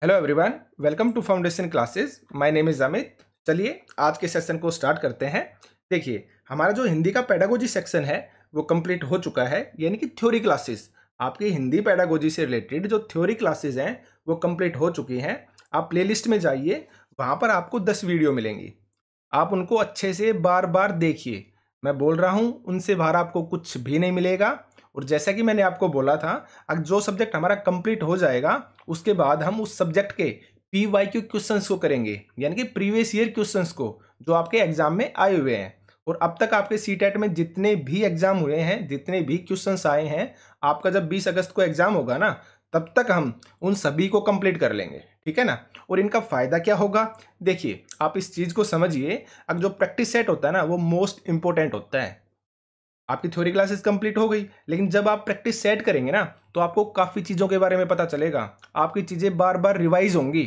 Hello everyone, welcome to foundation classes. My name is Amit. चलिए आज के सेशन को स्टार्ट करते हैं। देखिए, हमारा जो हिंदी का पेडागोजी सेक्शन है वो कंप्लीट हो चुका है, यानी कि थ्योरी क्लासेस। आपकी हिंदी पेडागोजी से रिलेटेड जो थ्योरी क्लासेस हैं वो कंप्लीट हो चुकी हैं। आप प्लेलिस्ट में जाइए, वहाँ पर आपको 10 वीडियो मिलेंगी। आप उनको अच्छे से बार बार देखिए। मैं बोल रहा हूँ, उनसे बाहर आपको कुछ भी नहीं मिलेगा। और जैसा कि मैंने आपको बोला था, अगर जो सब्जेक्ट हमारा कंप्लीट हो जाएगा उसके बाद हम उस सब्जेक्ट के PYQ क्वेश्चंस को करेंगे, यानी कि प्रीवियस ईयर क्वेश्चंस को, जो आपके एग्जाम में आए हुए हैं। और अब तक आपके सीटेट में जितने भी एग्जाम हुए हैं, जितने भी क्वेश्चंस आए हैं, आपका जब 20 अगस्त को एग्जाम होगा ना, तब तक हम उन सभी को कंप्लीट कर लेंगे। ठीक है ना। और इनका फायदा क्या होगा, देखिए आप इस चीज को समझिए। अब जो प्रैक्टिस सेट होता है ना, वो मोस्ट इंपॉर्टेंट होता है। आपकी थ्योरी क्लासेस कंप्लीट हो गई, लेकिन जब आप प्रैक्टिस सेट करेंगे ना, तो आपको काफ़ी चीज़ों के बारे में पता चलेगा। आपकी चीज़ें बार बार रिवाइज होंगी।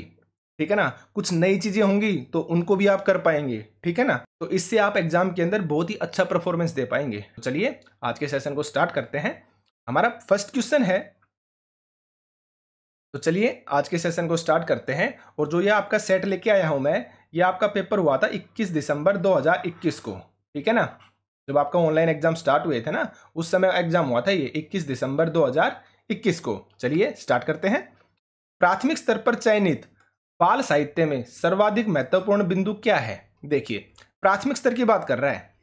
ठीक है ना। कुछ नई चीज़ें होंगी तो उनको भी आप कर पाएंगे। ठीक है ना। तो इससे आप एग्जाम के अंदर बहुत ही अच्छा परफॉर्मेंस दे पाएंगे। तो चलिए आज के सेशन को स्टार्ट करते हैं। हमारा फर्स्ट क्वेश्चन है, तो चलिए आज के सेशन को स्टार्ट करते हैं। और जो ये आपका सेट लेके आया हूं मैं, ये आपका पेपर हुआ था 21 दिसंबर 2021 को। ठीक है ना। जब आपका ऑनलाइन एग्जाम स्टार्ट हुए थे ना, उस समय एग्जाम हुआ था ये 21 दिसंबर 2021 को। चलिए स्टार्ट करते हैं। प्राथमिक स्तर पर चयनित बाल साहित्य में सर्वाधिक महत्वपूर्ण बिंदु क्या है। देखिए, प्राथमिक स्तर की बात कर रहा है।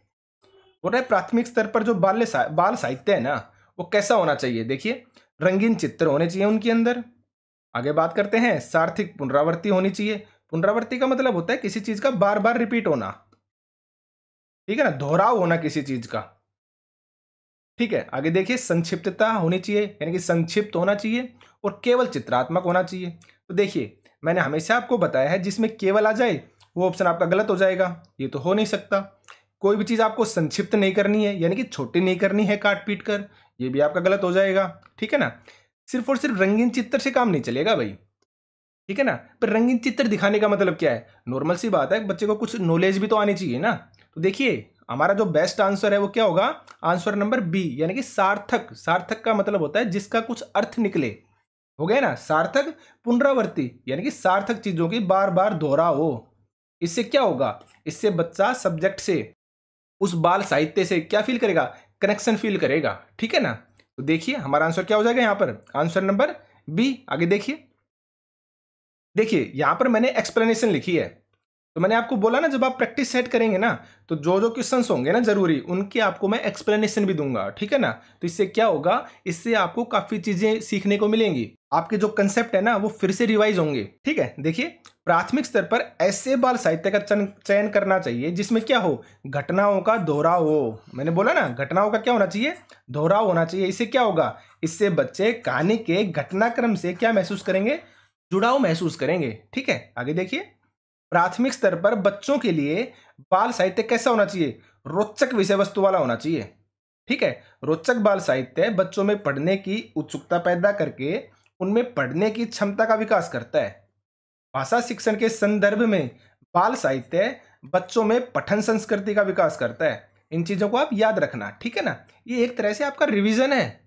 बोल रहा है प्राथमिक स्तर पर जो बाल साहित्य है ना, वो कैसा होना चाहिए। देखिए, रंगीन चित्र होने चाहिए उनके अंदर। आगे बात करते हैं, सार्थक पुनरावृत्ति होनी चाहिए। पुनरावृत्ति का मतलब होता है किसी चीज का बार बार रिपीट होना। ठीक है ना, दोहराव होना किसी चीज का। ठीक है, आगे देखिए, संक्षिप्तता होनी चाहिए, यानी कि संक्षिप्त होना चाहिए। और केवल चित्रात्मक होना चाहिए। तो देखिए, मैंने हमेशा आपको बताया है, जिसमें केवल आ जाए वो ऑप्शन आपका गलत हो जाएगा। ये तो हो नहीं सकता। कोई भी चीज आपको संक्षिप्त नहीं करनी है, यानी कि छोटी नहीं करनी है काट पीट कर, ये भी आपका गलत हो जाएगा। ठीक है ना। सिर्फ और सिर्फ रंगीन चित्र से काम नहीं चलेगा भाई। ठीक है ना। पर रंगीन चित्र दिखाने का मतलब क्या है, नॉर्मल सी बात है, बच्चे को कुछ नॉलेज भी तो आनी चाहिए ना। तो देखिए, हमारा जो बेस्ट आंसर है वो क्या होगा, आंसर नंबर बी, यानी कि सार्थक। सार्थक का मतलब होता है जिसका कुछ अर्थ निकले। हो गया ना। सार्थक पुनरावृत्ति, यानी कि सार्थक चीजों की बार बार दोहराव हो। इससे क्या होगा, इससे बच्चा सब्जेक्ट से, उस बाल साहित्य से क्या फील करेगा, कनेक्शन फील करेगा। ठीक है ना। तो देखिए हमारा आंसर क्या हो जाएगा यहाँ पर, आंसर नंबर बी। आगे देखिए, देखिए यहां पर मैंने एक्सप्लेनेशन लिखी है। तो मैंने आपको बोला ना, जब आप प्रैक्टिस सेट करेंगे ना, तो जो जो क्वेश्चंस होंगे ना जरूरी, उनके आपको मैं एक्सप्लेनेशन भी दूंगा। ठीक है ना। तो इससे क्या होगा, इससे आपको काफी चीजें सीखने को मिलेंगी। आपके जो कंसेप्ट है ना, वो फिर से रिवाइज होंगे। ठीक है। देखिए, प्राथमिक स्तर पर ऐसे बाल साहित्य का चयन करना चाहिए जिसमें क्या हो, घटनाओं का दोहराव हो। मैंने बोला ना, घटनाओं का क्या होना चाहिए, दोहराव होना चाहिए। इससे क्या होगा, इससे बच्चे कहानी के घटनाक्रम से क्या महसूस करेंगे, जुड़ाव महसूस करेंगे। ठीक है। आगे देखिए, प्राथमिक स्तर पर बच्चों के लिए बाल साहित्य कैसा होना चाहिए, रोचक विषय वस्तु वाला होना चाहिए। ठीक है। रोचक बाल साहित्य बच्चों में पढ़ने की उत्सुकता पैदा करके उनमें पढ़ने की क्षमता का विकास करता है। भाषा शिक्षण के संदर्भ में बाल साहित्य बच्चों में पठन संस्कृति का विकास करता है। इन चीजों को आप याद रखना। ठीक है ना। ये एक तरह से आपका रिवीजन है।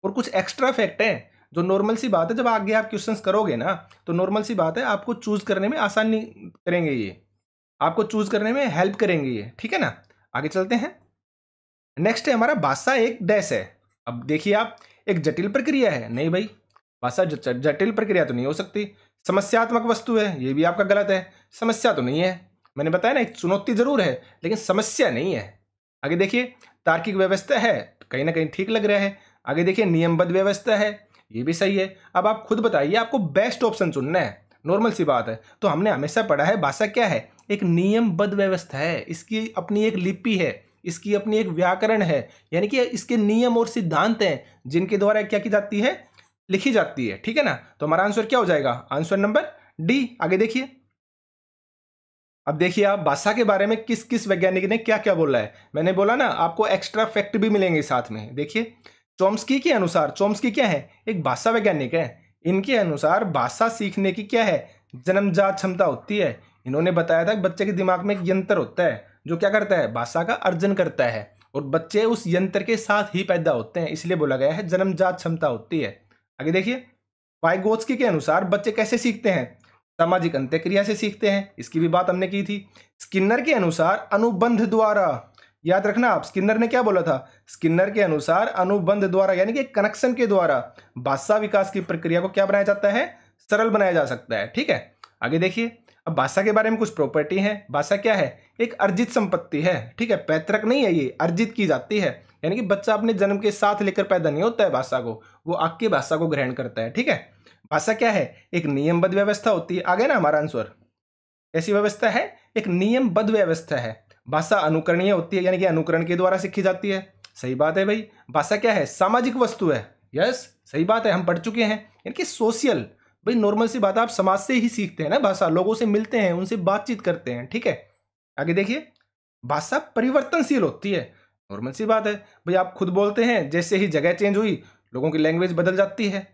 और कुछ एक्स्ट्रा फैक्ट है, जो नॉर्मल सी बात है, जब आगे आप क्वेश्चंस करोगे ना, तो नॉर्मल सी बात है, आपको चूज करने में आसानी करेंगे ये, आपको चूज करने में हेल्प करेंगे ये। ठीक है ना। आगे चलते हैं। नेक्स्ट है हमारा, भाषा एक डैश है। अब देखिए आप, एक जटिल प्रक्रिया है, नहीं भाई, भाषा जटिल प्रक्रिया तो नहीं हो सकती। समस्यात्मक वस्तु है, ये भी आपका गलत है। समस्या तो नहीं है, मैंने बताया ना, एक चुनौती जरूर है लेकिन समस्या नहीं है। आगे देखिए, तार्किक व्यवस्था है, कहीं ना कहीं ठीक लग रहा है। आगे देखिए, नियमबद्ध व्यवस्था है, ये भी सही है। अब आप खुद बताइए, आपको बेस्ट ऑप्शन चुनना है, नॉर्मल सी बात है। तो हमने हमेशा पढ़ा है, भाषा क्या है, एक नियमबद्ध व्यवस्था है। इसकी अपनी एक लिपि है, इसकी अपनी एक व्याकरण है, यानी कि इसके नियम और सिद्धांत हैं जिनके द्वारा क्या की जाती है, लिखी जाती है। ठीक है ना। तो हमारा आंसर क्या हो जाएगा, आंसर नंबर डी। आगे देखिए, अब देखिए आप, भाषा के बारे में किस किस वैज्ञानिक ने क्या क्या बोला है। मैंने बोला ना, आपको एक्स्ट्रा फैक्ट भी मिलेंगे साथ में। देखिए, चॉम्स्की के अनुसार, चॉम्स्की क्या है, एक भाषा वैज्ञानिक है। इनके अनुसार भाषा सीखने की क्या है, जन्मजात क्षमता होती है। इन्होंने बताया था कि बच्चे के दिमाग में एक यंत्र होता है जो क्या करता है, भाषा का अर्जन करता है। और बच्चे उस यंत्र के साथ ही पैदा होते हैं, इसलिए बोला गया है जन्मजात क्षमता होती है। आगे देखिए, वाइगोत्स्की के अनुसार बच्चे कैसे सीखते हैं? सामाजिक अंत्यक्रिया से सीखते हैं, इसकी भी बात हमने की थी। स्किनर के अनुसार अनुबंध द्वारा, याद रखना आप, स्किनर ने क्या बोला था? स्किनर के अनुसार अनुबंध द्वारा यानी कि कनेक्शन के द्वारा भाषा विकास की प्रक्रिया को क्या बनाया जाता है? सरल बनाया जा सकता है। ठीक है, आगे देखिए। अब भाषा के बारे में कुछ प्रॉपर्टी है। भाषा क्या है? एक अर्जित संपत्ति है। ठीक है, पैतृक नहीं है, ये अर्जित की जाती है, यानी कि बच्चा अपने जन्म के साथ लेकर पैदा नहीं होता है भाषा को, वो आपकी भाषा को ग्रहण करता है। ठीक है, भाषा क्या है? एक नियमबद्ध व्यवस्था होती है। आ गया ना हमारा आंसर? ऐसी व्यवस्था है, एक नियमबद्ध व्यवस्था है। भाषा अनुकरणीय होती है, यानी कि अनुकरण के द्वारा सीखी जाती है। सही बात है भाई। भाषा क्या है? सामाजिक वस्तु है। यस, सही बात है, हम पढ़ चुके हैं, यानी कि सोशल। भाई नॉर्मल सी बात है, आप समाज से ही सीखते हैं ना भाषा, लोगों से मिलते हैं, उनसे बातचीत करते हैं। ठीक है, आगे देखिए। भाषा परिवर्तनशील होती है। नॉर्मल सी बात है भाई, आप खुद बोलते हैं, जैसे ही जगह चेंज हुई लोगों की लैंग्वेज बदल जाती है।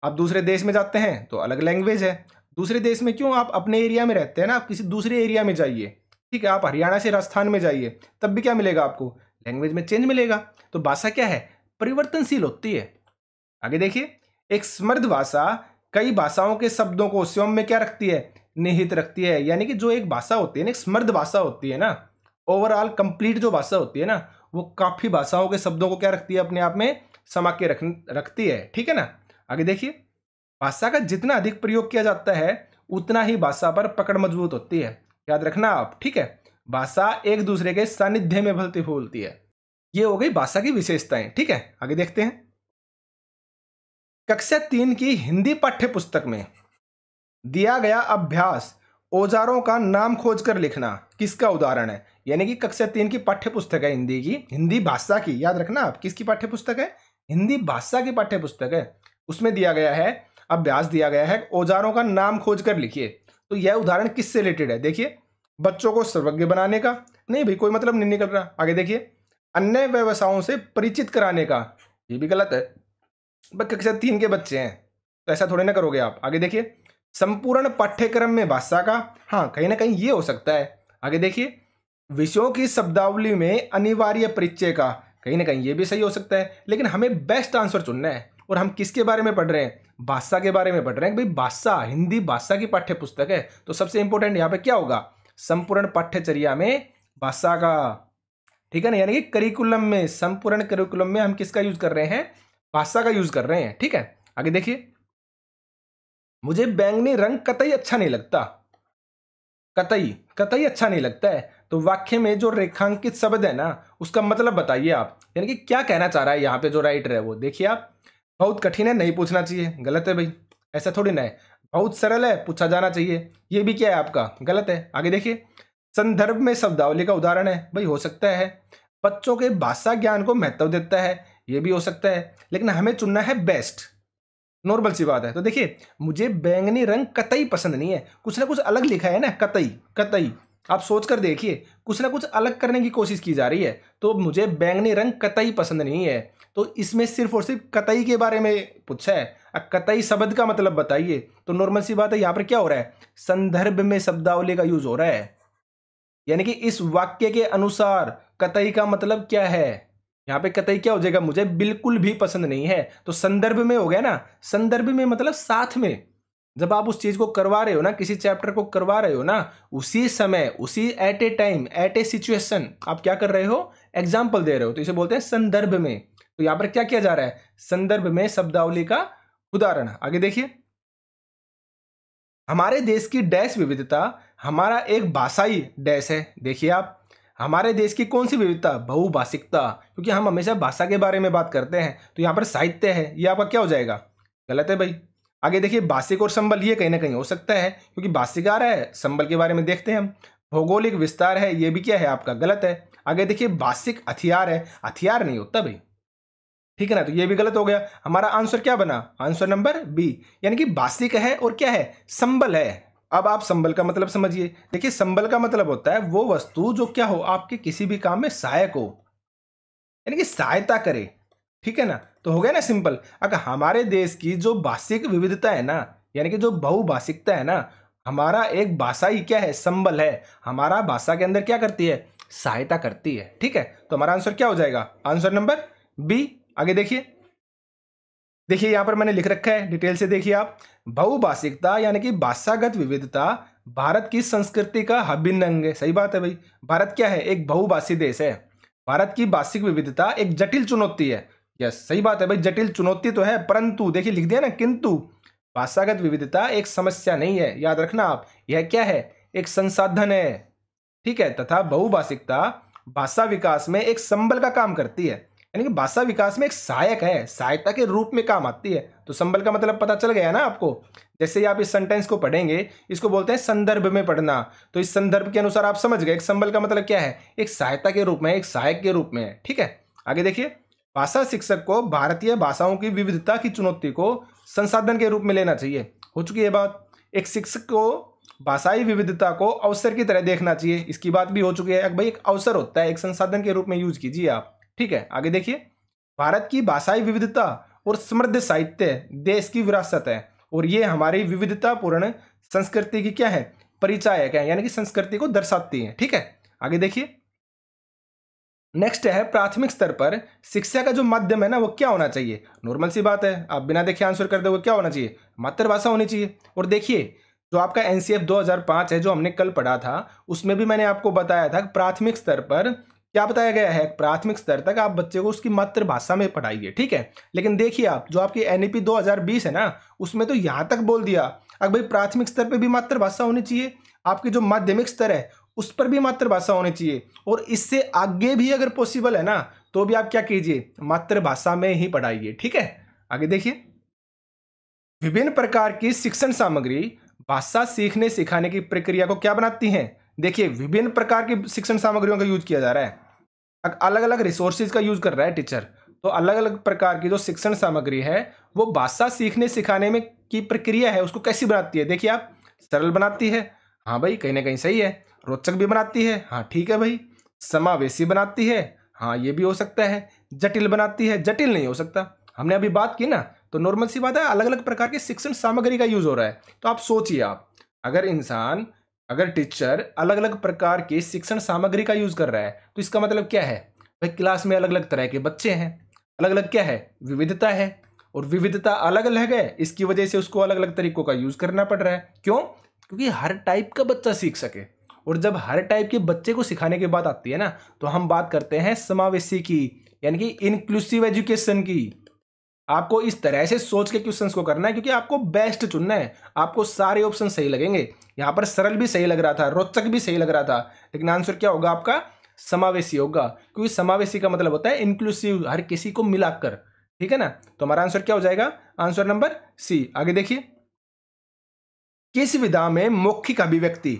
आप दूसरे देश में जाते हैं तो अलग लैंग्वेज है। दूसरे देश में क्यों? आप अपने एरिया में रहते हैं ना, आप किसी दूसरे एरिया में जाइए। ठीक है, आप हरियाणा से राजस्थान में जाइए, तब भी क्या मिलेगा आपको? लैंग्वेज में चेंज मिलेगा। तो भाषा क्या है? परिवर्तनशील होती है। आगे देखिए। एक समृद्ध भाषा कई भाषाओं के शब्दों को स्वयं में क्या रखती है? निहित रखती है। यानी कि जो एक भाषा होती है ना, एक समृद्ध भाषा होती है ना, ओवरऑल कंप्लीट जो भाषा होती है ना, वो काफी भाषाओं के शब्दों को क्या रखती है? अपने आप में समा के रखती है। ठीक है ना, आगे देखिए। भाषा का जितना अधिक प्रयोग किया जाता है उतना ही भाषा पर पकड़ मजबूत होती है। याद रखना आप। ठीक है, भाषा एक दूसरे के सानिध्य में फलती फूलती है। ये हो गई भाषा की विशेषताएं। ठीक है, आगे देखते हैं। कक्षा 3 की हिंदी पाठ्य पुस्तक में दिया गया अभ्यास औजारों का नाम खोजकर लिखना किसका उदाहरण है? यानी कि कक्षा 3 की पाठ्य पुस्तक है हिंदी की, हिंदी भाषा की। याद रखना आप, किसकी पाठ्य पुस्तक है? हिंदी भाषा की पाठ्य पुस्तक है। उसमें दिया गया है, अभ्यास दिया गया है, औजारों का नाम खोजकर लिखिए। तो यह उदाहरण किससे रिलेटेड है? देखिए, बच्चों को सर्वज्ञ बनाने का नहीं भाई, कोई मतलब नहीं निकल रहा। आगे देखिए। अन्य व्यवसायों से परिचित कराने का, ये भी गलत है। कक्षा 3 के बच्चे हैं तो ऐसा थोड़ी ना करोगे आप। आगे देखिए। संपूर्ण पाठ्यक्रम में भाषा का, हाँ कहीं ना कहीं ये हो सकता है। आगे देखिए। विषयों की शब्दावली में अनिवार्य परिचय का, कहीं ना कहीं ये भी सही हो सकता है, लेकिन हमें बेस्ट आंसर चुनना है। और हम किसके बारे में पढ़ रहे हैं? भाषा के बारे में पढ़ रहे हैं। भाई भाषा, हिंदी भाषा की पाठ्य पुस्तक है, तो सबसे इंपॉर्टेंट यहाँ पे क्या होगा? संपूर्ण पाठ्यचर्या में भाषा का। ठीक है ना, यानी कि करिकुलम में, संपूर्ण करिकुलम में हम किसका यूज कर रहे हैं? भाषा का यूज कर रहे हैं। ठीक है, आगे देखिए। मुझे बैंगनी रंग कतई अच्छा नहीं लगता। कतई, कतई अच्छा नहीं लगता है। तो वाक्य में जो रेखांकित शब्द है ना, उसका मतलब बताइए आप, यानी कि क्या कहना चाह रहा है यहाँ पे जो राइटर है वो। देखिए आप, बहुत कठिन है, नहीं पूछना चाहिए, गलत है भाई। ऐसा थोड़ी ना है। बहुत सरल है, पूछा जाना चाहिए, ये भी क्या है आपका? गलत है। आगे देखिए। संदर्भ में शब्दावली का उदाहरण है, भाई हो सकता है। बच्चों के भाषा ज्ञान को महत्व देता है, ये भी हो सकता है, लेकिन हमें चुनना है बेस्ट। नॉर्मल सी बात है। तो देखिए, मुझे बैंगनी रंग कतई पसंद नहीं है, कुछ ना कुछ अलग लिखा है ना, कतई कतई। आप सोच कर देखिए, कुछ ना कुछ अलग करने की कोशिश की जा रही है। तो मुझे बैंगनी रंग कतई पसंद नहीं है, तो इसमें सिर्फ और सिर्फ कतई के बारे में पूछा है। कतई शब्द का मतलब बताइए। तो नॉर्मल सी बात है, यहाँ पर क्या हो रहा है? संदर्भ में शब्दावली का यूज हो रहा है, यानी कि इस वाक्य के अनुसार कतई का मतलब क्या है? यहाँ पे कतई क्या हो जाएगा? मुझे बिल्कुल भी पसंद नहीं है। तो संदर्भ में हो गया ना, संदर्भ में मतलब साथ में, जब आप उस चीज को करवा रहे हो ना, किसी चैप्टर को करवा रहे हो ना, उसी समय, उसी at a time, at a situation आप क्या कर रहे हो? एग्जाम्पल दे रहे हो, तो इसे बोलते हैं संदर्भ में। तो यहां पर क्या किया जा रहा है? संदर्भ में शब्दावली का उदाहरण। आगे देखिए। हमारे देश की डैश विविधता हमारा एक भाषाई डैश है। देखिए आप, हमारे देश की कौन सी विविधता? बहुभाषिकता, क्योंकि हम हमेशा भाषा के बारे में बात करते हैं। तो यहाँ पर साहित्य है, ये आपका क्या हो जाएगा? गलत है भाई। आगे देखिए। भाषिक और संबल, ये कहीं ना कहीं हो सकता है, क्योंकि भाषिक आ रहा है, संबल के बारे में देखते हैं हम। भौगोलिक विस्तार है, ये भी क्या है आपका? गलत है। आगे देखिए। भाषिक हथियार है, हथियार नहीं होता भाई। ठीक है ना, तो ये भी गलत हो गया। हमारा आंसर क्या बना? आंसर नंबर बी, यानी कि भाषिक है और क्या है? संबल है। अब आप संबल का मतलब समझिए। देखिए, संबल का मतलब होता है वो वस्तु जो क्या हो? आपके किसी भी काम में सहायक हो, यानी कि सहायता करे। ठीक है ना, तो हो गया ना सिंपल। अगर हमारे देश की जो भाषिक विविधता है ना, यानी कि जो बहुभाषिकता है ना, हमारा एक भाषा ही क्या है? संबल है। हमारा भाषा के अंदर क्या करती है? सहायता करती है। ठीक है, तो हमारा आंसर क्या हो जाएगा? Answer number B. आगे देखिए। देखिए यहाँ पर मैंने लिख रखा है, डिटेल से देखिए आप। बहुभाषिकता यानी कि भाषागत विविधता भारत की संस्कृति का अभिन्न अंग है। सही बात है भाई, भारत क्या है, एक बहुभाषी देश है। भारत की भाषिक विविधता एक जटिल चुनौती है। यस, सही बात है भाई, जटिल चुनौती तो है, परंतु देखिए लिख दिया ना, किंतु भाषागत विविधता एक समस्या नहीं है, याद रखना आप। यह क्या है, एक संसाधन है, ठीक है। तथा बहुभाषिकता भाषा विकास में एक संबल का काम करती है, यानी कि भाषा विकास में एक सहायक है, सहायता के रूप में काम आती है। तो संबल का मतलब पता चल गया ना आपको। जैसे आप इस सेंटेंस को पढ़ेंगे, इसको बोलते हैं संदर्भ में पढ़ना, तो इस संदर्भ के अनुसार आप समझ गए एक संबल का मतलब क्या है, एक सहायता के रूप में, एक सहायक के रूप में है, ठीक है। आगे देखिए, भाषा शिक्षक को भारतीय भाषाओं की विविधता की चुनौती को संसाधन के रूप में लेना चाहिए। हो चुकी है बात। एक शिक्षक को भाषाई विविधता को अवसर की तरह देखना चाहिए, इसकी बात भी हो चुकी है। भाई एक अवसर होता है, एक संसाधन के रूप में यूज कीजिए आप, ठीक है। आगे देखिए, भारत की भाषाई विविधता और समृद्ध साहित्य देश की विरासत है, और ये हमारी विविधतापूर्ण संस्कृति की क्या है, परिचायक है, यानी कि संस्कृति को दर्शाती है, ठीक है। आगे देखिए, नेक्स्ट है प्राथमिक स्तर पर शिक्षा का जो माध्यम है ना, वो क्या होना चाहिए। नॉर्मल सी बात है, आप बिना देखे आंसर कर दोगे, क्या होना चाहिए, मातृभाषा होनी चाहिए। और देखिए जो आपका एनसीएफ 2005 है, जो हमने कल पढ़ा था, उसमें भी मैंने आपको बताया था प्राथमिक स्तर पर क्या बताया गया है, प्राथमिक स्तर तक आप बच्चे को उसकी मातृभाषा में पढ़ाइए, ठीक है। लेकिन देखिए आप, जो आपकी एनईपी 2020 है ना, उसमें तो यहां तक बोल दिया, अब भाई प्राथमिक स्तर पे भी मातृभाषा होनी चाहिए, आपकी जो माध्यमिक स्तर है उस पर भी मातृभाषा होनी चाहिए, और इससे आगे भी अगर पॉसिबल है ना, तो भी आप क्या कीजिए, मातृभाषा में ही पढ़ाइए, ठीक है। आगे देखिए, विभिन्न प्रकार की शिक्षण सामग्री भाषा सीखने सिखाने की प्रक्रिया को क्या बनाती हैं। देखिए विभिन्न प्रकार की शिक्षण सामग्रियों का यूज किया जा रहा है, अलग अलग रिसोर्सेज का यूज कर रहा है टीचर, तो अलग अलग प्रकार की जो शिक्षण सामग्री है वो भाषा सीखने सिखाने में की प्रक्रिया है उसको कैसी बनाती है। देखिए आप, सरल बनाती है, हाँ भाई कहीं ना कहीं सही है। रोचक भी बनाती है, हाँ ठीक है भाई। समावेशी बनाती है, हाँ ये भी हो सकता है। जटिल बनाती है, जटिल नहीं हो सकता, हमने अभी बात की ना। तो नॉर्मल सी बात है, अलग अलग प्रकार की शिक्षण सामग्री का यूज हो रहा है। तो आप सोचिए, आप अगर टीचर अलग अलग प्रकार की शिक्षण सामग्री का यूज कर रहा है, तो इसका मतलब क्या है भाई, क्लास में अलग अलग तरह के बच्चे हैं, अलग अलग क्या है, विविधता है, और विविधता अलग अलग है, इसकी वजह से उसको अलग अलग तरीकों का यूज करना पड़ रहा है। क्यों, क्योंकि हर टाइप का बच्चा सीख सके। और जब हर टाइप के बच्चे को सिखाने की बात आती है ना, तो हम बात करते हैं समावेशी की, यानी कि इंक्लूसिव एजुकेशन की। आपको इस तरह से सोच के क्वेश्चंस को करना है, क्योंकि आपको बेस्ट चुनना है, आपको सारे ऑप्शन सही लगेंगे। यहाँ पर सरल भी सही लग रहा था, रोचक भी सही लग रहा था, लेकिन आंसर क्या होगा आपका, समावेशी होगा, क्योंकि समावेशी का मतलब होता है इंक्लूसिव, हर किसी को मिलाकर, ठीक है ना। तो हमारा आंसर क्या हो जाएगा, आंसर नंबर सी। आगे देखिए, किस विधा में मौखिक अभिव्यक्ति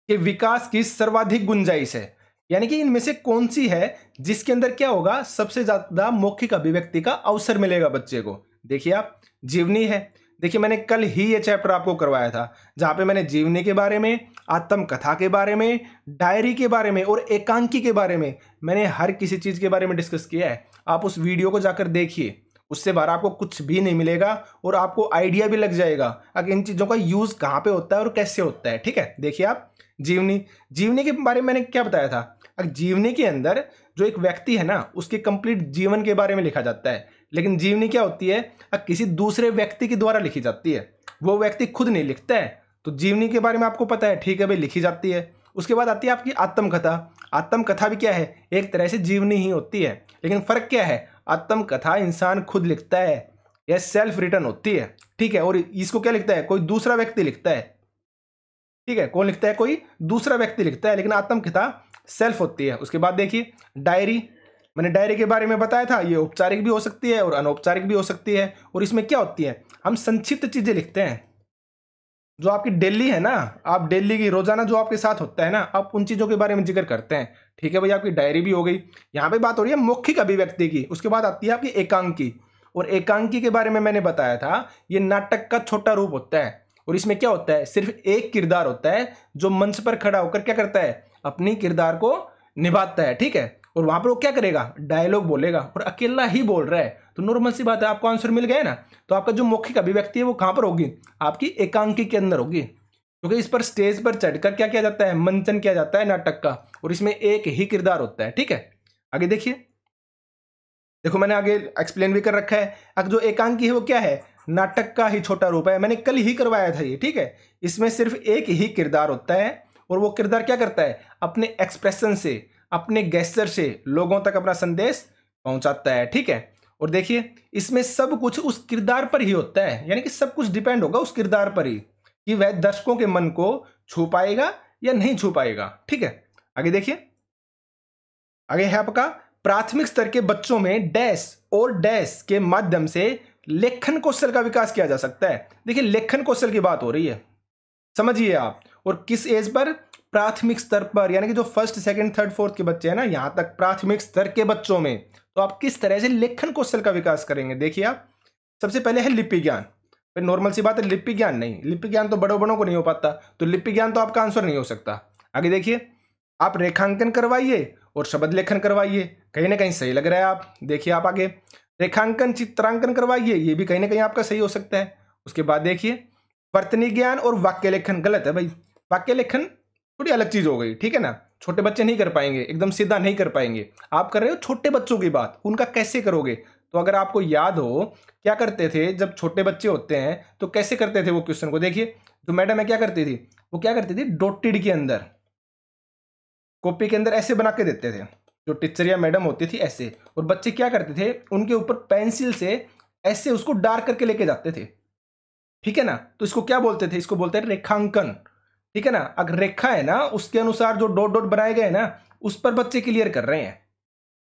के विकास की सर्वाधिक गुंजाइश है, यानी कि इनमें से कौन सी है जिसके अंदर क्या होगा, सबसे ज्यादा मौखिक अभिव्यक्ति का अवसर मिलेगा बच्चे को। देखिए आप, जीवनी है। देखिए मैंने कल ही ये चैप्टर आपको करवाया था, जहां पे मैंने जीवनी के बारे में, आत्मकथा के बारे में, डायरी के बारे में और एकांकी के बारे में मैंने हर किसी चीज के बारे में डिस्कस किया है। आप उस वीडियो को जाकर देखिए, उससे बाहर आपको कुछ भी नहीं मिलेगा, और आपको आइडिया भी लग जाएगा अगर इन चीजों का यूज कहाँ पे होता है और कैसे होता है, ठीक है। देखिए आप, जीवनी के बारे में मैंने क्या बताया था, जीवनी के अंदर जो एक व्यक्ति है ना, उसके कंप्लीट जीवन के बारे में लिखा जाता है। लेकिन जीवनी क्या होती है, किसी दूसरे व्यक्ति के द्वारा लिखी जाती है, वो व्यक्ति खुद नहीं लिखता है। तो जीवनी के बारे में आपको पता है, ठीक है भाई, लिखी जाती है। उसके बाद आती है आपकी आत्मकथा। आत्मकथा भी क्या है, एक तरह से जीवनी ही होती है, लेकिन फर्क क्या है, आत्मकथा इंसान खुद लिखता है, यह सेल्फ रिटन होती है, ठीक है। और इसको क्या लिखता है, कोई दूसरा व्यक्ति लिखता है, ठीक है। कौन लिखता है, कोई दूसरा व्यक्ति लिखता है, लेकिन आत्मकथा सेल्फ होती है। उसके बाद देखिए डायरी, मैंने डायरी के बारे में बताया था, ये औपचारिक भी हो सकती है और अनौपचारिक भी हो सकती है। और इसमें क्या होती है, हम संक्षिप्त चीजें लिखते हैं, जो आपकी डेली है ना, आप डेली की रोजाना जो आपके साथ होता है ना, आप उन चीजों के बारे में जिक्र करते हैं, ठीक है भाई। आपकी डायरी भी हो गई, यहाँ पे बात हो रही है मौखिक अभिव्यक्ति की। उसके बाद आती है आपकी एकांकी, और एकांकी के बारे में मैंने बताया था, ये नाटक का छोटा रूप होता है, और इसमें क्या होता है, सिर्फ एक किरदार होता है जो मंच पर खड़ा होकर क्या करता है, अपनी किरदार को निभाता है, ठीक है। और वहां पर वो क्या करेगा, डायलॉग बोलेगा, और अकेला ही बोल रहा है। तो नॉर्मल सी बात है, आपको आंसर मिल गया ना। तो आपका जो मौखिक अभिव्यक्ति है वो कहां पर होगी, आपकी एकांकी के अंदर होगी, क्योंकि इस पर स्टेज पर चढ़कर क्या किया जाता है, मंचन किया जाता है नाटक का, और इसमें एक ही किरदार होता है, ठीक है। आगे देखिए, देखो मैंने आगे एक्सप्लेन भी कर रखा है। अब जो एकांकी है वो क्या है, नाटक का ही छोटा रूप है। मैंने कल ही करवाया था ये, ठीक है। इसमें सिर्फ एक ही किरदार होता है और वो किरदार क्या करता है, अपने एक्सप्रेशन से, अपने गेस्चर से लोगों तक अपना संदेश पहुंचाता है, ठीक है। और देखिए इसमें सब कुछ उस किरदार पर ही होता है, यानी कि सब कुछ डिपेंड होगा उस किरदार पर ही कि वह दर्शकों के मन को छू पाएगा या नहीं छू पाएगा, ठीक है। आगे देखिए, आगे है आपका प्राथमिक स्तर के बच्चों में डैश और डैश के माध्यम से लेखन कौशल का विकास किया जा सकता है। देखिए लेखन कौशल की बात हो रही है, समझिए आप। और किस एज पर, प्राथमिक स्तर पर, यानी कि जो फर्स्ट सेकंड थर्ड फोर्थ के बच्चे हैं ना, यहां तक प्राथमिक स्तर के बच्चों में, तो आप किस तरह से लेखन कौशल का विकास करेंगे। देखिए आप, सबसे पहले है लिपि ज्ञान। फिर नॉर्मल सी बात है, लिपि ज्ञान नहीं, लिपि ज्ञान तो बड़ों बड़ों को नहीं हो पाता, तो लिपि ज्ञान तो आपका आंसर नहीं हो सकता। आगे देखिए, आप रेखांकन करवाइए और शब्द लेखन करवाइए, कहीं ना कहीं सही लग रहा है आप। देखिए आप आगे, रेखांकन चित्रांकन करवाइए, ये भी कहीं ना कहीं आपका सही हो सकता है। उसके बाद देखिए, वर्तनी ज्ञान और वाक्य लेखन गलत है भाई। वाक्य लेखन थोड़ी अलग चीज हो गई, ठीक है ना। छोटे बच्चे नहीं कर पाएंगे, एकदम सीधा नहीं कर पाएंगे। आप कर रहे हो छोटे बच्चों की बात, उनका कैसे करोगे। तो अगर आपको याद हो क्या करते थे जब छोटे बच्चे होते हैं तो कैसे करते थे वो क्वेश्चन को, देखिए जो मैडम है क्या करती थी, वो क्या करती थी, डॉटेड के अंदर, कॉपी के अंदर ऐसे बना के देते थे, जो टीचर या मैडम होती थी ऐसे, और बच्चे क्या करते थे, उनके ऊपर पेंसिल से ऐसे उसको डार्क करके लेके जाते थे, ठीक है ना। तो इसको क्या बोलते थे, इसको बोलते हैं रेखांकन, ठीक है ना। अगर रेखा है ना, उसके अनुसार जो डॉट डॉट बनाए गए ना, उस पर बच्चे क्लियर कर रहे हैं,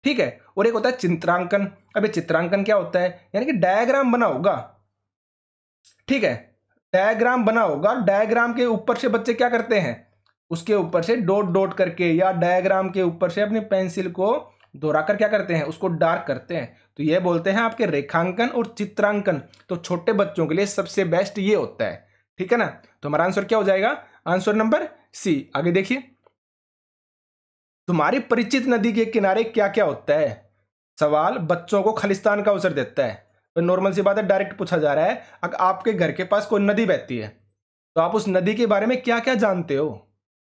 ठीक है। और एक होता है चित्रांकन। अबे चित्रांकन क्या होता है, यानी कि डायग्राम बना होगा, ठीक है। डायग्राम बना होगा, डायग्राम के ऊपर से बच्चे क्या करते हैं, उसके ऊपर से डॉट डॉट करके या डायग्राम के ऊपर से अपनी पेंसिल को दोहराकर क्या करते हैं, उसको डार्क करते हैं। तो ये बोलते हैं आपके रेखांकन और चित्रांकन। तो छोटे बच्चों के लिए सबसे बेस्ट ये होता है, ठीक है ना। तो हमारा आंसर क्या हो जाएगा, आंसर नंबर सी। आगे देखिए, तुम्हारी परिचित नदी के किनारे क्या क्या होता है। सवाल बच्चों को खालिस्तान का अवसर देता है। तो नॉर्मल सी बात है, डायरेक्ट पूछा जा रहा है, अगर आपके घर के पास कोई नदी बहती है तो आप उस नदी के बारे में क्या क्या जानते हो,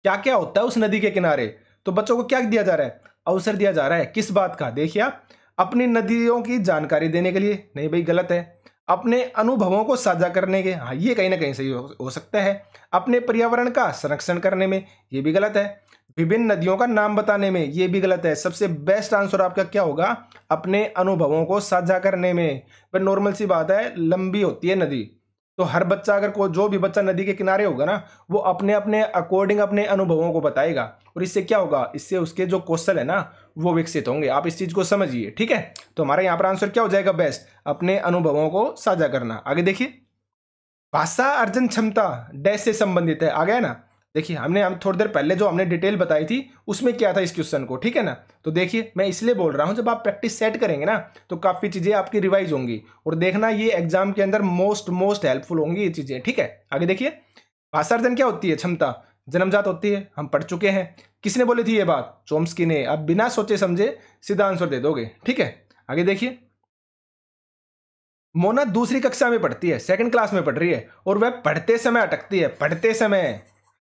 क्या क्या होता है उस नदी के किनारे। तो बच्चों को क्या दिया जा रहा है, अवसर दिया जा रहा है, किस बात का। देखिए आप, अपनी नदियों की जानकारी देने के लिए, नहीं भाई गलत है। अपने अनुभवों को साझा करने के, हाँ ये कहीं ना कहीं सही हो सकता है। अपने पर्यावरण का संरक्षण करने में, ये भी गलत है। विभिन्न नदियों का नाम बताने में, ये भी गलत है। सबसे बेस्ट आंसर आपका क्या होगा, अपने अनुभवों को साझा करने में। पर नॉर्मल सी बात है, लंबी होती है नदी, तो हर बच्चा, अगर कोई जो भी बच्चा नदी के किनारे होगा ना, वो अपने अपने अकॉर्डिंग अपने अनुभवों को बताएगा, और इससे क्या होगा, इससे उसके जो कौशल है ना वो विकसित होंगे। आप इस चीज को समझिए, ठीक है। तो हमारा यहाँ पर आंसर क्या हो जाएगा, बेस्ट, अपने अनुभवों को साझा करना। आगे देखिए, भाषा अर्जन क्षमता डैश से संबंधित है, आ गया ना। देखिए हम थोड़ी देर पहले जो हमने डिटेल बताई थी उसमें क्या था इस क्वेश्चन को, ठीक है ना। तो देखिए मैं इसलिए बोल रहा हूं, जब आप प्रैक्टिस सेट करेंगे ना तो काफी चीजें आपकी रिवाइज होंगी, और देखना ये एग्जाम के अंदर मोस्ट हेल्पफुल होंगी ये चीजें, ठीक है। आगे देखिए, भाषा अर्जन क्या होती है, क्षमता जन्मजात होती है, हम पढ़ चुके हैं। किसने बोली थी ये बात, चॉम्स्की ने। अब बिना सोचे समझे सीधा आंसर दे दोगे, ठीक है। आगे देखिए, मोना दूसरी कक्षा में पढ़ती है, सेकंड क्लास में पढ़ रही है, और वह पढ़ते समय अटकती है। पढ़ते समय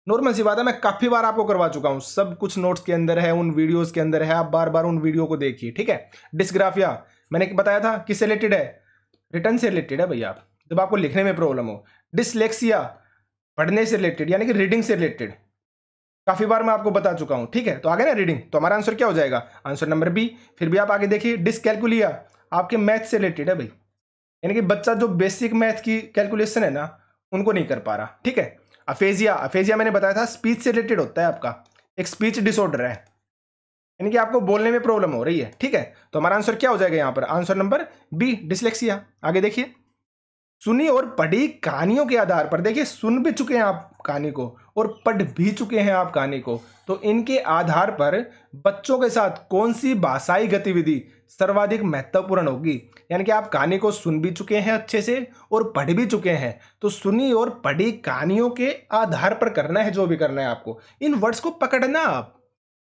नॉर्मल सी बात है, मैं काफी बार आपको करवा चुका हूं, सब कुछ नोट्स के अंदर है, उन वीडियोस के अंदर है, आप बार बार उन वीडियो को देखिए, ठीक है। डिस्ग्राफिया मैंने बताया था किससे रिलेटेड है, रिटर्न से रिलेटेड है भैया, जब आपको लिखने में प्रॉब्लम हो। डिसलेक्सिया पढ़ने से रिलेटेड, यानी कि रीडिंग से रिलेटेड, काफी बार मैं आपको बता चुका हूं, ठीक है। तो आगे ना रीडिंग, तो हमारा आंसर क्या हो जाएगा, आंसर नंबर बी। फिर भी आप आगे देखिए, डिसकैलकुलिया आपके मैथ से रिलेटेड है भाई, यानी कि बच्चा जो बेसिक मैथ की कैलकुलेशन है ना उनको नहीं कर पा रहा, ठीक है। अफेजिया, अफेजिया मैंने बताया था स्पीच से रिलेटेड होता है, आपका एक स्पीच डिसऑर्डर है, यानी कि आपको बोलने में प्रॉब्लम हो रही है, ठीक है। तो हमारा आंसर क्या हो जाएगा यहाँ पर, आंसर नंबर बी, डिसलेक्सिया। आगे देखिए, सुनी और पढ़ी कहानियों के आधार पर, देखिए सुन भी चुके हैं आप कहानी को और पढ़ भी चुके हैं आप कहानी को, तो इनके आधार पर बच्चों के साथ कौन सी भाषाई गतिविधि सर्वाधिक महत्वपूर्ण होगी। यानी कि आप कहानी को सुन भी चुके हैं अच्छे से और पढ़ भी चुके हैं, तो सुनी और पढ़ी कहानियों के आधार पर करना है जो भी करना है आपको। इन वर्ड्स को पकड़ना, आप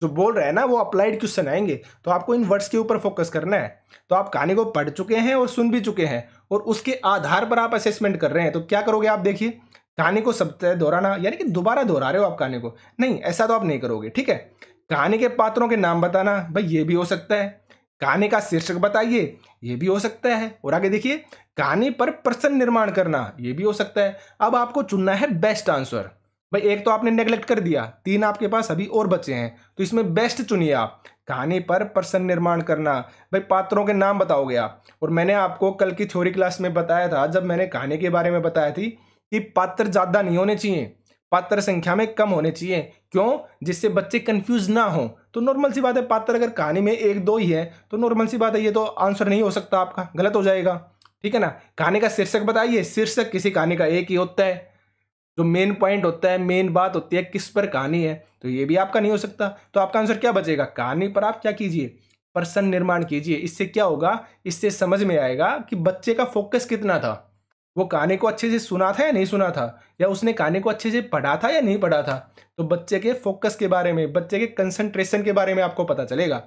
जो बोल रहे हैं ना वो अप्लाइड क्वेश्चन आएंगे, तो आपको इन वर्ड्स के ऊपर फोकस करना है। तो आप कहानी को पढ़ चुके हैं और सुन भी चुके हैं और उसके आधार पर आप असेसमेंट कर रहे हैं, तो क्या करोगे आप, देखिए कहानी को सब दोहराना, यानी कि दोबारा दोहरा रहे हो आप कहानी को, नहीं ऐसा तो आप नहीं करोगे, ठीक है। कहानी के पात्रों के नाम बताना, भाई ये भी हो सकता है। कहानी का शीर्षक बताइए, ये भी हो सकता है। और आगे देखिए, कहानी पर प्रश्न निर्माण करना, ये भी हो सकता है। अब आपको चुनना है बेस्ट आंसर। भाई एक तो आपने नेग्लेक्ट कर दिया, 3 आपके पास अभी और बचे हैं, तो इसमें बेस्ट चुनिए आप। कहानी पर प्रश्न निर्माण करना, भाई पात्रों के नाम बताओगे आप। और मैंने आपको कल की थ्योरी क्लास में बताया था, जब मैंने कहानी के बारे में बताया थी, कि पात्र ज्यादा नहीं होने चाहिए, पात्र संख्या में कम होने चाहिए। क्यों? जिससे बच्चे कंफ्यूज ना हो। तो नॉर्मल सी बात है, पात्र अगर कहानी में 1-2 ही है तो नॉर्मल सी बात है, ये तो आंसर नहीं हो सकता, आपका गलत हो जाएगा। ठीक है ना। कहानी का शीर्षक बताइए, शीर्षक किसी कहानी का एक ही होता है, जो मेन पॉइंट होता है, मेन बात होती है, किस पर कहानी है, तो ये भी आपका नहीं हो सकता। तो आपका आंसर क्या बचेगा? कहानी पर आप क्या कीजिए? प्रश्न निर्माण कीजिए। इससे क्या होगा? इससे समझ में आएगा कि बच्चे का फोकस कितना था, वो कहानी को अच्छे से सुना था या नहीं सुना था, या उसने कहानी को अच्छे से पढ़ा था या नहीं पढ़ा था। तो बच्चे के फोकस के बारे में, बच्चे के कंसंट्रेशन के बारे में आपको पता चलेगा।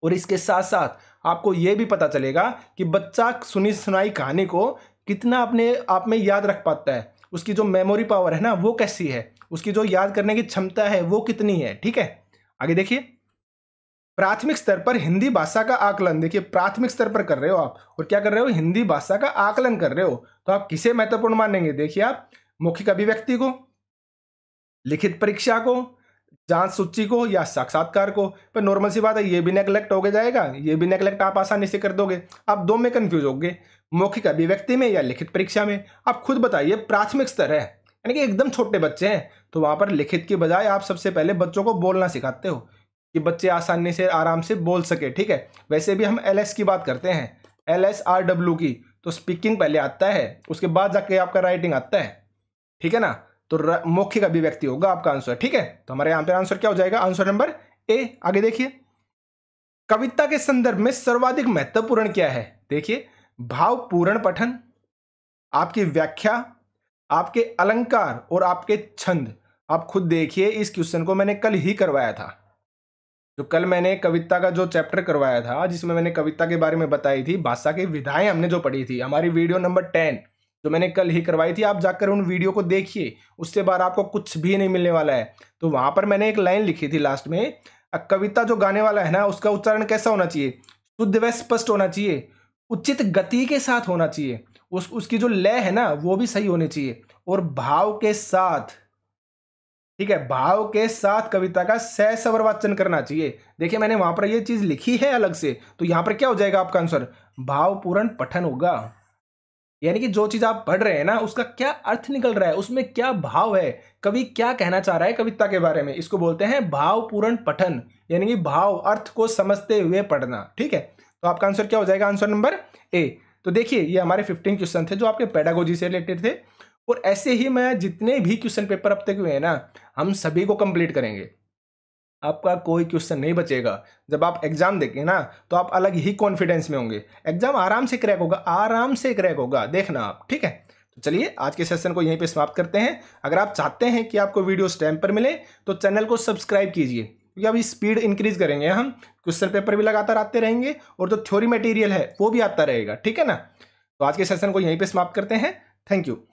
और इसके साथ साथ आपको यह भी पता चलेगा कि बच्चा सुनी सुनाई कहानी को कितना अपने आप में याद रख पाता है, उसकी जो मेमोरी पावर है ना वो कैसी है, उसकी जो याद करने की क्षमता है वो कितनी है। ठीक है, आगे देखिए, प्राथमिक स्तर पर हिंदी भाषा का आकलन। देखिए प्राथमिक स्तर पर कर रहे हो आप, और क्या कर रहे हो? हिंदी भाषा का आकलन कर रहे हो। तो आप किसे महत्वपूर्ण मानेंगे? देखिए आप मौखिक अभिव्यक्ति को, लिखित परीक्षा को, जांच सूची को, या साक्षात्कार को। पर नॉर्मल सी बात है, ये भी नेग्लेक्ट हो जाएगा, ये भी नेग्लेक्ट आप आसानी से कर दोगे। आप दो में कंफ्यूज होगे, मौखिक अभिव्यक्ति में या लिखित परीक्षा में। आप खुद बताइए, प्राथमिक स्तर है यानी कि एकदम छोटे बच्चे हैं, तो वहां पर लिखित की बजाय आप सबसे पहले बच्चों को बोलना सिखाते हो कि बच्चे आसानी से आराम से बोल सके। ठीक है, वैसे भी हम LS की बात करते हैं, LSRW की, तो स्पीकिंग पहले आता है, उसके बाद जाके आपका राइटिंग आता है। ठीक है ना। तो मौखिक अभिव्यक्ति होगा आपका आंसर। ठीक है, तो हमारे यहां पे आंसर क्या हो जाएगा? Answer number A. आगे देखिए, कविता के संदर्भ में सर्वाधिक महत्वपूर्ण क्या है? देखिए, भावपूर्ण पठन, आपकी व्याख्या, आपके अलंकार और आपके छंद। आप खुद देखिए, इस क्वेश्चन को मैंने कल ही करवाया था। जो कल मैंने कविता का जो चैप्टर करवाया था, जिसमें मैंने कविता के बारे में बताई थी, भाषा की विधाएं हमने जो पढ़ी थी, हमारी वीडियो नंबर 10 जो मैंने कल ही करवाई थी, आप जाकर उन वीडियो को देखिए, उससे बाद आपको कुछ भी नहीं मिलने वाला है। तो वहां पर मैंने एक लाइन लिखी थी लास्ट में, कविता जो गाने वाला है ना, उसका उच्चारण कैसा होना चाहिए? शुद्ध व स्पष्ट होना चाहिए, उचित गति के साथ होना चाहिए, उसकी जो लय है ना वो भी सही होनी चाहिए, और भाव के साथ। ठीक है, भाव के साथ कविता का सस्वर वाचन करना चाहिए। देखिए मैंने वहां पर ये चीज लिखी है अलग से, तो यहां पर क्या हो जाएगा आपका आंसर? भावपूर्ण पठन होगा। यानी कि जो चीज आप पढ़ रहे हैं ना, उसका क्या अर्थ निकल रहा है, उसमें क्या भाव है, कवि क्या कहना चाह रहा है कविता के बारे में, इसको बोलते हैं भावपूर्ण पठन। यानी कि भाव अर्थ को समझते हुए पढ़ना। ठीक है, तो आपका आंसर क्या हो जाएगा? Answer number A. तो देखिए, ये हमारे 15 क्वेश्चन थे जो आपके पेडागोजी से रिलेटेड थे, और ऐसे ही मैं जितने भी क्वेश्चन पेपर अब तक हुए हैं ना, हम सभी को कंप्लीट करेंगे। आपका कोई क्वेश्चन नहीं बचेगा। जब आप एग्जाम देंगे ना, तो आप अलग ही कॉन्फिडेंस में होंगे। एग्जाम आराम से क्रैक होगा, आराम से क्रैक होगा, देखना आप। ठीक है, तो चलिए आज के सेशन को यहीं पे समाप्त करते हैं। अगर आप चाहते हैं कि आपको वीडियोस टाइम पर मिले, तो चैनल को सब्सक्राइब कीजिए, क्योंकि अभी स्पीड इंक्रीज करेंगे हम, क्वेश्चन पेपर भी लगातार आते रहेंगे, और जो थ्योरी मटेरियल है वो भी आता रहेगा। ठीक है ना। तो आज के सेशन को यहीं पे समाप्त करते हैं। Thank you.